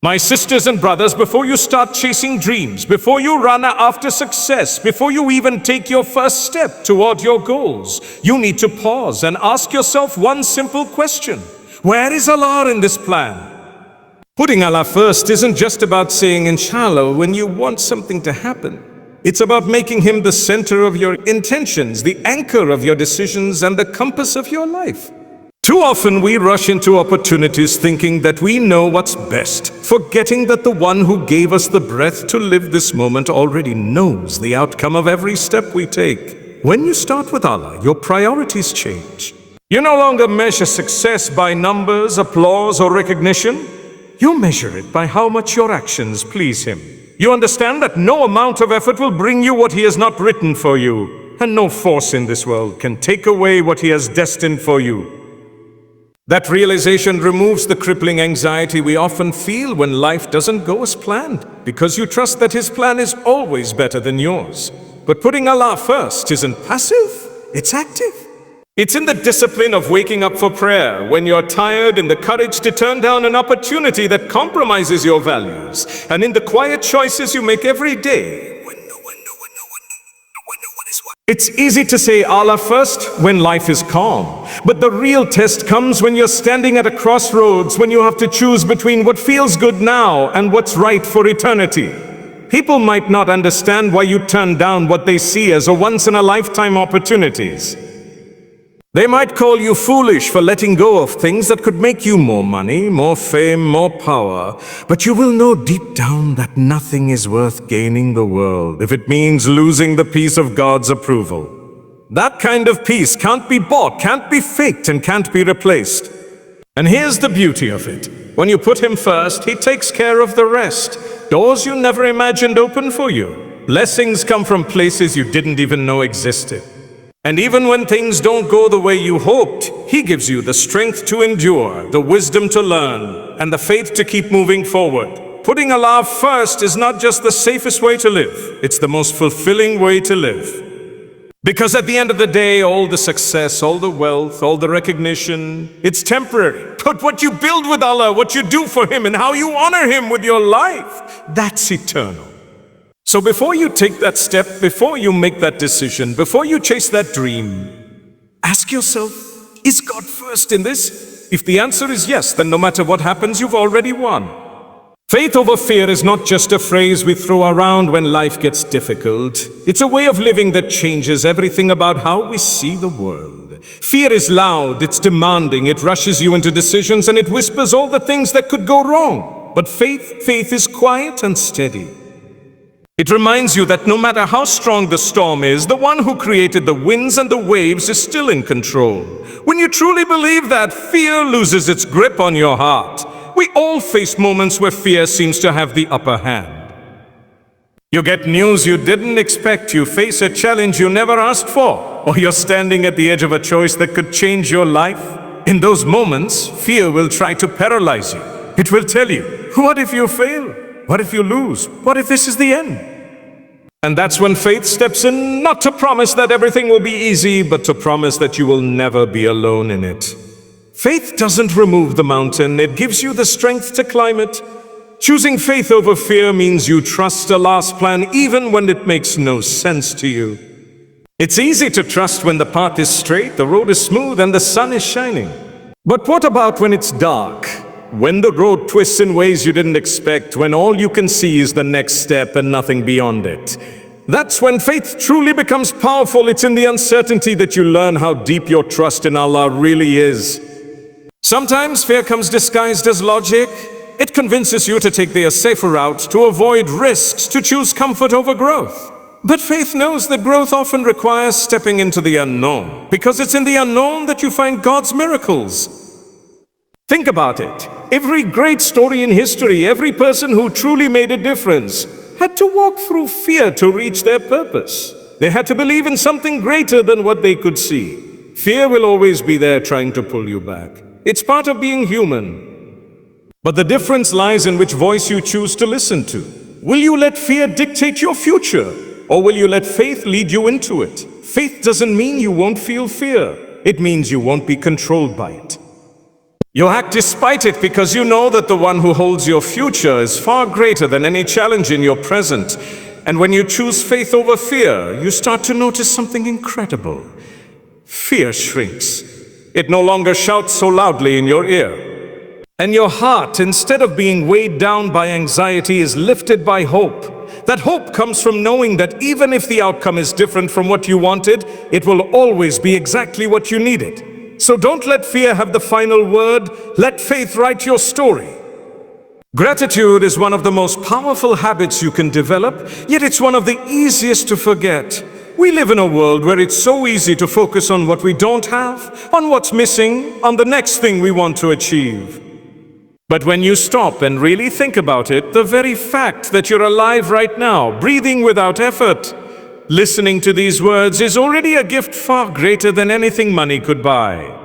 My sisters and brothers, before you start chasing dreams, before you run after success, before you even take your first step toward your goals, you need to pause and ask yourself one simple question. Where is Allah in this plan? Putting Allah first isn't just about saying inshallah when you want something to happen. It's about making Him the center of your intentions, the anchor of your decisions, and the compass of your life. Too often we rush into opportunities thinking that we know what's best, forgetting that the one who gave us the breath to live this moment already knows the outcome of every step we take. When you start with Allah, your priorities change. You no longer measure success by numbers, applause, or recognition. You measure it by how much your actions please Him. You understand that no amount of effort will bring you what He has not written for you, and no force in this world can take away what He has destined for you. That realization removes the crippling anxiety we often feel when life doesn't go as planned, because you trust that His plan is always better than yours. But putting Allah first isn't passive, it's active. It's in the discipline of waking up for prayer when you're tired, in the courage to turn down an opportunity that compromises your values, and in the quiet choices you make every day. It's easy to say Allah first when life is calm, but the real test comes when you're standing at a crossroads, when you have to choose between what feels good now and what's right for eternity. People might not understand why you turn down what they see as a once-in-a-lifetime opportunities. They might call you foolish for letting go of things that could make you more money, more fame, more power, but you will know deep down that nothing is worth gaining the world if it means losing the peace of God's approval. That kind of peace can't be bought, can't be faked, and can't be replaced. And here's the beauty of it. When you put Him first, He takes care of the rest. Doors you never imagined open for you. Blessings come from places you didn't even know existed. And even when things don't go the way you hoped, He gives you the strength to endure, the wisdom to learn, and the faith to keep moving forward. Putting Allah first is not just the safest way to live, it's the most fulfilling way to live. Because at the end of the day, all the success, all the wealth, all the recognition, it's temporary. But what you build with Allah, what you do for Him, and how you honor Him with your life, that's eternal. So before you take that step, before you make that decision, before you chase that dream, ask yourself, is God first in this? If the answer is yes, then no matter what happens, you've already won. Faith over fear is not just a phrase we throw around when life gets difficult. It's a way of living that changes everything about how we see the world. Fear is loud, it's demanding, it rushes you into decisions, and it whispers all the things that could go wrong. But faith is quiet and steady. It reminds you that no matter how strong the storm is, the one who created the winds and the waves is still in control. When you truly believe that, fear loses its grip on your heart. We all face moments where fear seems to have the upper hand. You get news you didn't expect, you face a challenge you never asked for, or you're standing at the edge of a choice that could change your life. In those moments, fear will try to paralyze you. It will tell you, what if you fail? What if you lose? What if this is the end? And that's when faith steps in, not to promise that everything will be easy, but to promise that you will never be alone in it. Faith doesn't remove the mountain, it gives you the strength to climb it. Choosing faith over fear means you trust Allah's plan even when it makes no sense to you. It's easy to trust when the path is straight, the road is smooth, and the sun is shining. But what about when it's dark? When the road twists in ways you didn't expect, when all you can see is the next step and nothing beyond it. That's when faith truly becomes powerful. It's in the uncertainty that you learn how deep your trust in Allah really is. Sometimes fear comes disguised as logic. It convinces you to take the safer route, to avoid risks, to choose comfort over growth. But faith knows that growth often requires stepping into the unknown, because it's in the unknown that you find God's miracles. Think about it. Every great story in history, every person who truly made a difference, had to walk through fear to reach their purpose. They had to believe in something greater than what they could see. Fear will always be there trying to pull you back. It's part of being human. But the difference lies in which voice you choose to listen to. Will you let fear dictate your future, or will you let faith lead you into it? Faith doesn't mean you won't feel fear. It means you won't be controlled by it. You act despite it because you know that the one who holds your future is far greater than any challenge in your present. And when you choose faith over fear, you start to notice something incredible. Fear shrinks. It no longer shouts so loudly in your ear. And your heart, instead of being weighed down by anxiety, is lifted by hope. That hope comes from knowing that even if the outcome is different from what you wanted, it will always be exactly what you needed. So don't let fear have the final word. Let faith write your story. Gratitude is one of the most powerful habits you can develop, yet it's one of the easiest to forget. We live in a world where it's so easy to focus on what we don't have, on what's missing, on the next thing we want to achieve. But when you stop and really think about it, the very fact that you're alive right now, breathing without effort, listening to these words is already a gift far greater than anything money could buy.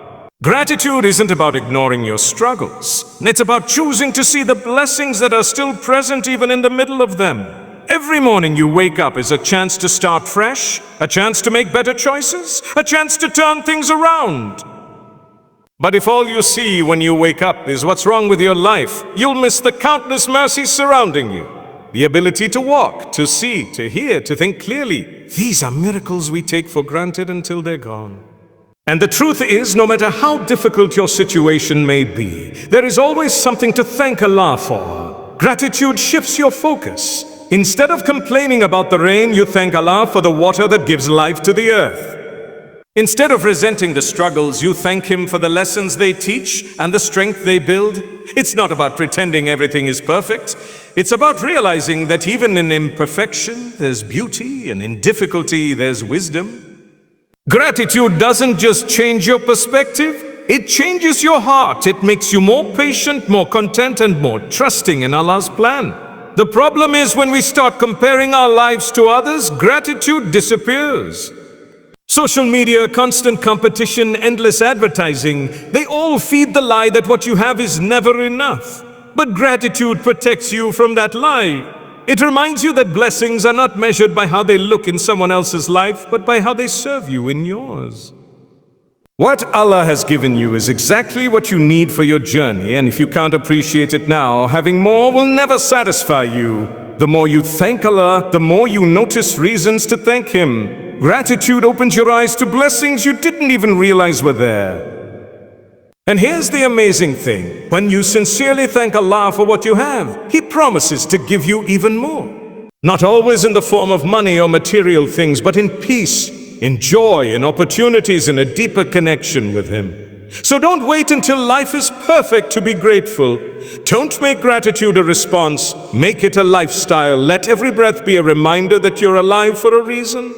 Gratitude isn't about ignoring your struggles. It's about choosing to see the blessings that are still present even in the middle of them. Every morning you wake up is a chance to start fresh, a chance to make better choices, a chance to turn things around. But if all you see when you wake up is what's wrong with your life, you'll miss the countless mercies surrounding you. The ability to walk, to see, to hear, to think clearly. These are miracles we take for granted until they're gone. And the truth is, no matter how difficult your situation may be, there is always something to thank Allah for. Gratitude shifts your focus. Instead of complaining about the rain, you thank Allah for the water that gives life to the earth. Instead of resenting the struggles, you thank Him for the lessons they teach and the strength they build. It's not about pretending everything is perfect. It's about realizing that even in imperfection, there's beauty, and in difficulty, there's wisdom. Gratitude doesn't just change your perspective, it changes your heart. It makes you more patient, more content, and more trusting in Allah's plan. The problem is when we start comparing our lives to others, gratitude disappears. Social media, constant competition, endless advertising, they all feed the lie that what you have is never enough. But gratitude protects you from that lie. It reminds you that blessings are not measured by how they look in someone else's life, but by how they serve you in yours. What Allah has given you is exactly what you need for your journey, and if you can't appreciate it now, having more will never satisfy you. The more you thank Allah, the more you notice reasons to thank Him. Gratitude opens your eyes to blessings you didn't even realize were there. And here's the amazing thing. When you sincerely thank Allah for what you have, He promises to give you even more. Not always in the form of money or material things, but in peace, in joy, in opportunities, in a deeper connection with Him. So don't wait until life is perfect to be grateful. Don't make gratitude a response. Make it a lifestyle. Let every breath be a reminder that you're alive for a reason.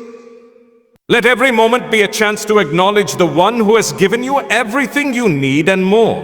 Let every moment be a chance to acknowledge the one who has given you everything you need and more.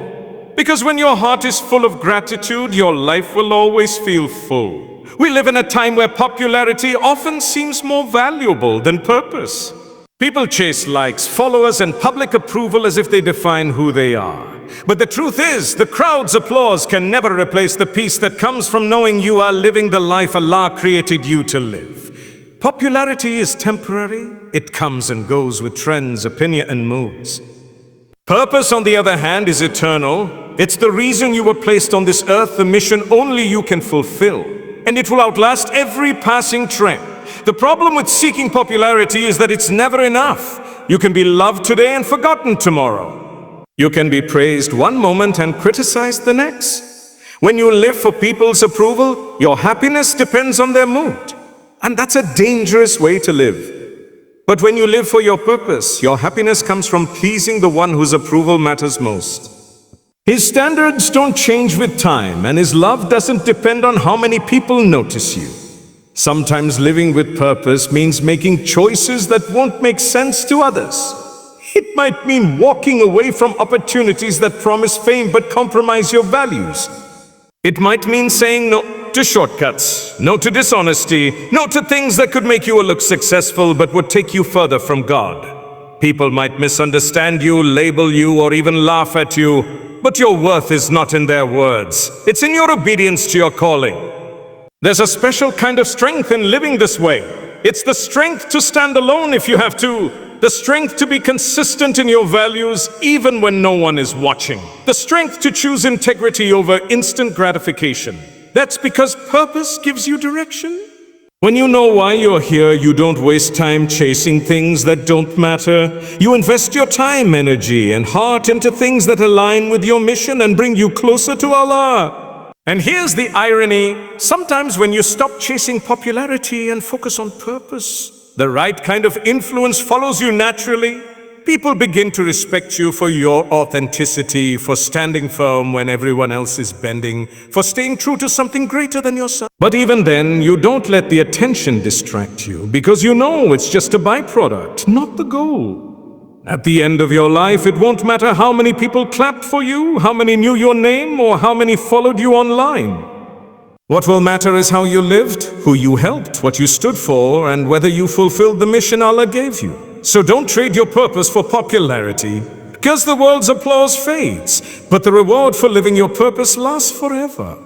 Because when your heart is full of gratitude, your life will always feel full. We live in a time where popularity often seems more valuable than purpose. People chase likes, followers, and public approval as if they define who they are. But the truth is, the crowd's applause can never replace the peace that comes from knowing you are living the life Allah created you to live. Popularity is temporary. It comes and goes with trends, opinion, and moods. Purpose, on the other hand, is eternal. It's the reason you were placed on this earth, the mission only you can fulfill. And it will outlast every passing trend. The problem with seeking popularity is that it's never enough. You can be loved today and forgotten tomorrow. You can be praised one moment and criticized the next. When you live for people's approval, your happiness depends on their mood. And that's a dangerous way to live. But when you live for your purpose, your happiness comes from pleasing the one whose approval matters most. His standards don't change with time, and His love doesn't depend on how many people notice you. Sometimes living with purpose means making choices that won't make sense to others. It might mean walking away from opportunities that promise fame but compromise your values. It might mean saying no to shortcuts, no to dishonesty, no to things that could make you look successful but would take you further from God. People might misunderstand you, label you, or even laugh at you, but your worth is not in their words. It's in your obedience to your calling. There's a special kind of strength in living this way. It's the strength to stand alone if you have to, The strength to be consistent in your values even when no one is watching. The strength to choose integrity over instant gratification. That's because purpose gives you direction. When you know why you're here, you don't waste time chasing things that don't matter. You invest your time, energy, and heart into things that align with your mission and bring you closer to Allah. And here's the irony. Sometimes when you stop chasing popularity and focus on purpose, the right kind of influence follows you naturally. People begin to respect you for your authenticity, for standing firm when everyone else is bending, for staying true to something greater than yourself. But even then, you don't let the attention distract you, because you know it's just a byproduct, not the goal. At the end of your life, it won't matter how many people clapped for you, how many knew your name, or how many followed you online. What will matter is how you lived, who you helped, what you stood for, and whether you fulfilled the mission Allah gave you. So don't trade your purpose for popularity, because the world's applause fades, but the reward for living your purpose lasts forever.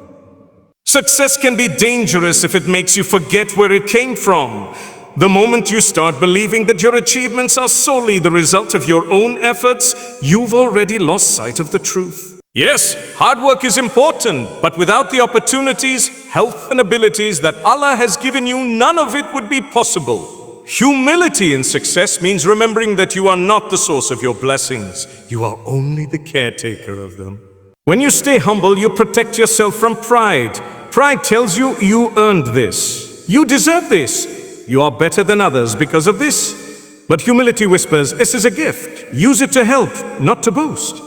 Success can be dangerous if it makes you forget where it came from. The moment you start believing that your achievements are solely the result of your own efforts, you've already lost sight of the truth. Yes, hard work is important, but without the opportunities, health, and abilities that Allah has given you, none of it would be possible. Humility in success means remembering that you are not the source of your blessings. You are only the caretaker of them. When you stay humble, you protect yourself from pride. Pride tells you, you earned this. You deserve this. You are better than others because of this. But humility whispers, this is a gift. Use it to help, not to boast.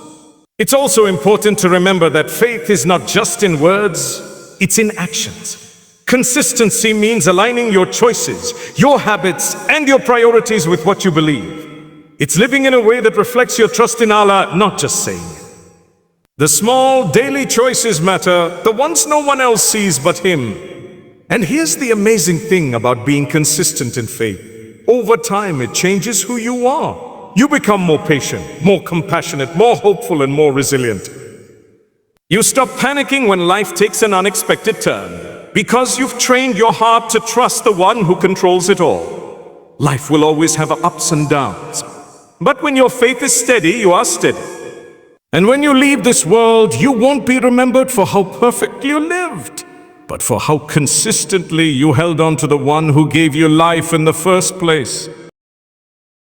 It's also important to remember that faith is not just in words, it's in actions. Consistency means aligning your choices, your habits, and your priorities with what you believe. It's living in a way that reflects your trust in Allah, not just saying it. The small daily choices matter, the ones no one else sees but Him. And here's the amazing thing about being consistent in faith. Over time, it changes who you are. You become more patient, more compassionate, more hopeful, and more resilient. You stop panicking when life takes an unexpected turn, because you've trained your heart to trust the one who controls it all. Life will always have ups and downs. But when your faith is steady, you are steady. And when you leave this world, you won't be remembered for how perfectly you lived, but for how consistently you held on to the one who gave you life in the first place.